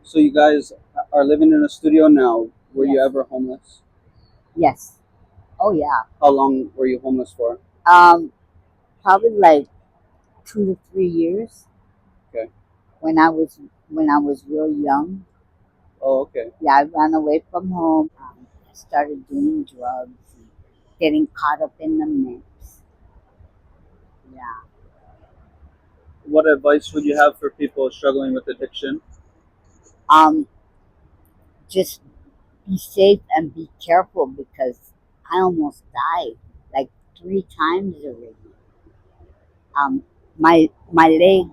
So you guys are living in a studio now. Were you Yes. ever homeless? Yes. Oh yeah. How long were you homeless for? Um, Probably like 2 to 3 years Okay. when I was real young. Oh, okay. Yeah, I ran away from home. Started doing drugs, and getting caught up in the mix. Yeah. What advice would you have for people struggling with addiction? Um, just be safe and be careful because I almost died like 3 times already. Um, my leg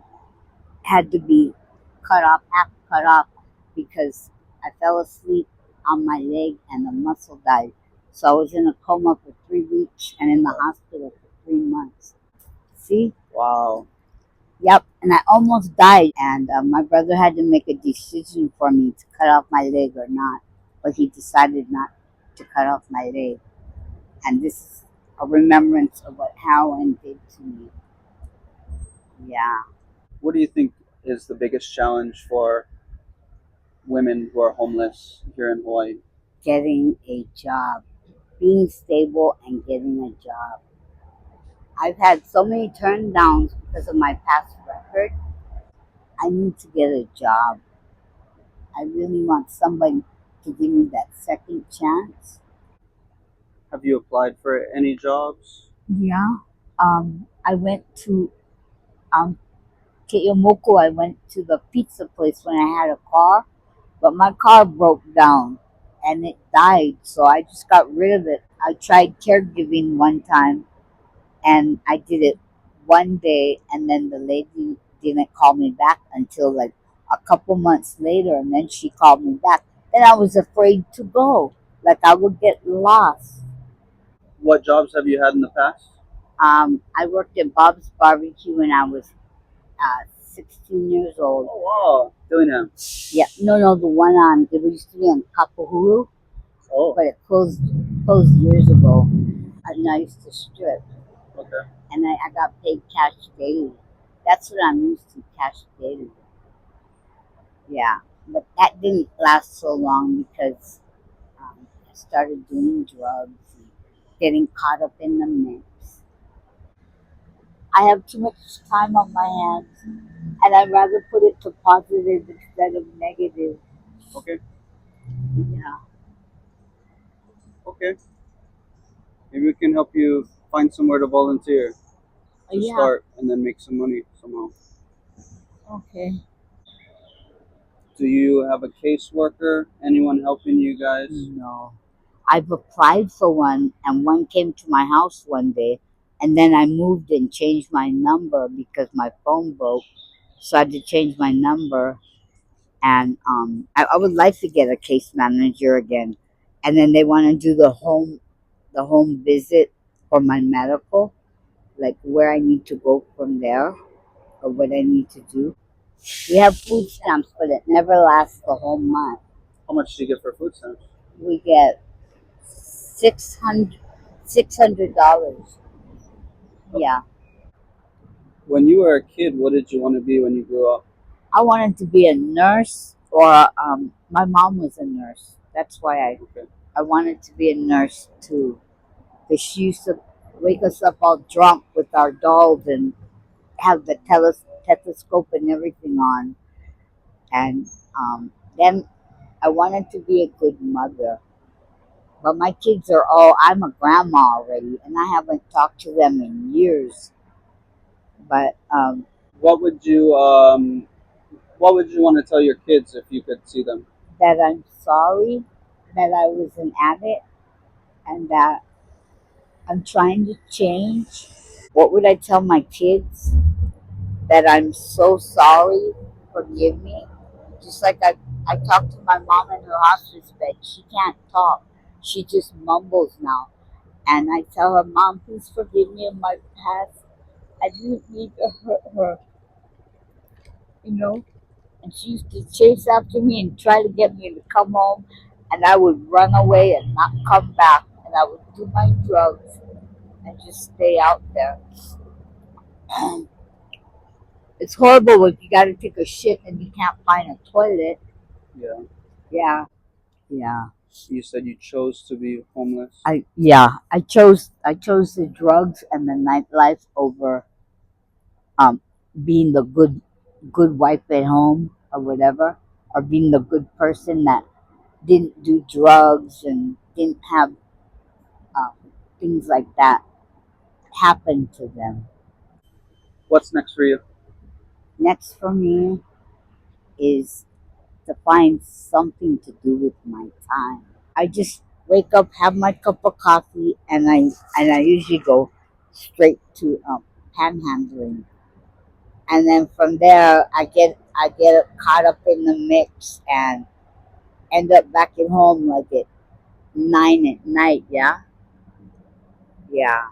had to be cut off, half cut off, because I fell asleep on my leg and the muscle died. So I was in a coma for 3 weeks and in the hospital for 3 months. See? Wow. Yep. And I almost died. And my brother had to make a decision for me to cut off my leg or not. But he decided not to cut off my leg. And this is a remembrance of what heroin did to me. Yeah. What do you think is the biggest challenge for women who are homeless here in Hawaii? Getting a job, being stable and getting a job. I've had so many turn downs because of my past record. I need to get a job. I really want somebody to give me that second chance. Have you applied for any jobs? Yeah. I went to um Ke'omoko. I went to the pizza place when I had a car, but my car broke down and it died, so I just got rid of it. I tried caregiving one time and I did it one day, and then the lady didn't call me back until like a couple months later, and then she called me back. Then I was afraid to go, like I would get lost. What jobs have you had in the past? I worked at Bob's Barbecue when I was 16 years old. Oh, wow. Dillingham. Yeah, no, the one on it used to be on Kapahulu, Oh, but it closed years ago. And I used to strip, okay. and I got paid cash daily. That's what I'm used to, cash daily. Yeah, but that didn't last so long because I started doing drugs and getting caught up in the mix. I have too much time on my hands, and I'd rather put it to positive instead of negative. Okay. Yeah, Okay. Maybe we can help you find somewhere to volunteer to yeah, start and then make some money somehow. okay. Do you have a caseworker? Anyone helping you guys? No, I've applied for one, and one came to my house one day, and then I moved and changed my number because my phone broke, so I had to change my number. And I would like to get a case manager again, and then they want to do the home visit for my medical, like where I need to go from there or what I need to do. We have food stamps, but it never lasts the whole month. How much do you get for food stamps? We get 600 $600. Okay. Yeah, When you were a kid, what did you want to be when you grew up? I wanted to be a nurse, or my mom was a nurse. That's why I Okay. I wanted to be a nurse too. Because she used to wake us up all drunk with our dolls and have the stethoscope and everything on. And then I wanted to be a good mother. But my kids are I'm a grandma already, and I haven't talked to them in years. But What would you What would you want to tell your kids if you could see them? that I'm sorry that I was an addict and that I'm trying to change. What would I tell my kids? That I'm so sorry, forgive me. Just like I talked to my mom in her hospice bed. She can't talk. She just mumbles now. And I tell her, Mom, please forgive me of my past. I didn't mean to hurt her, you know? And she used to chase after me and try to get me to come home. And I would run away and not come back. And I would do my drugs and just stay out there. It's horrible if you got to take a shit and you can't find a toilet. Yeah. Yeah, yeah. You said you chose to be homeless. I chose the drugs and the nightlife over um being the good wife at home or whatever, or being the good person that didn't do drugs and didn't have um, things like that happen to them. What's next for you? Next for me is to find something to do with my time. I just wake up, have my cup of coffee, and I usually go straight to panhandling, and then from there I get caught up in the mix and end up back at home like at 9 at night. Yeah, yeah.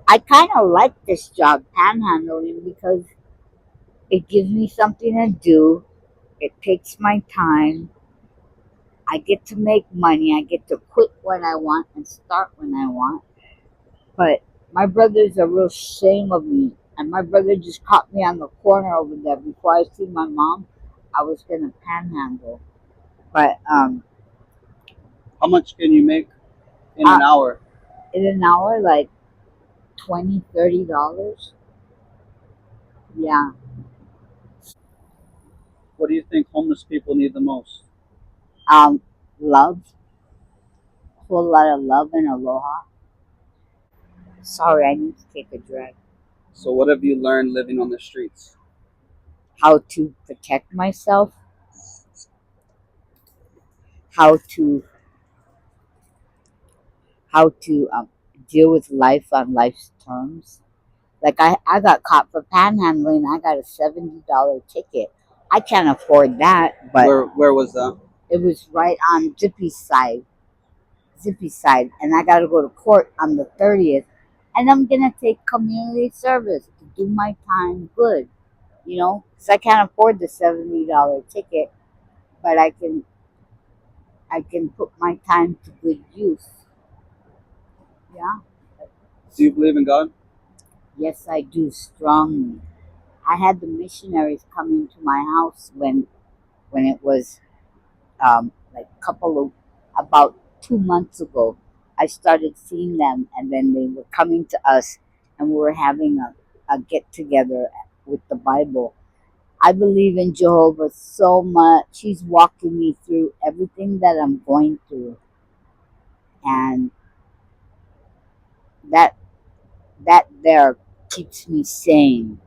I kind of like this job, panhandling, because it gives me something to do. It takes my time. I get to make money. I get to quit when I want and start when I want. But my brother's a real shame of me. And my brother just caught me on the corner over there. Before I see my mom, I was going to panhandle. But How much can you make in uh, an hour? in an hour, like 20, $30. Yeah. What do you think homeless people need the most? Um, love. A whole lot of love and aloha. Sorry, I need to take a drag. So, what have you learned living on the streets? How to protect myself. How to deal with life on life's terms. Like I got caught for panhandling. I got a $70 ticket. I can't afford that, but Where was that? it was right on Zippy side, and I got to go to court on the 30th. And I'm gonna take community service to do my time good, because I can't afford the $70 ticket, but I can put my time to good use. Yeah. Do you believe in God? Yes, I do strongly. I had the missionaries coming to my house when it was like couple of about 2 months ago. I started seeing them, and then they were coming to us, and we were having a get together with the Bible. I believe in Jehovah so much. He's walking me through everything that I'm going through, and that that there keeps me sane.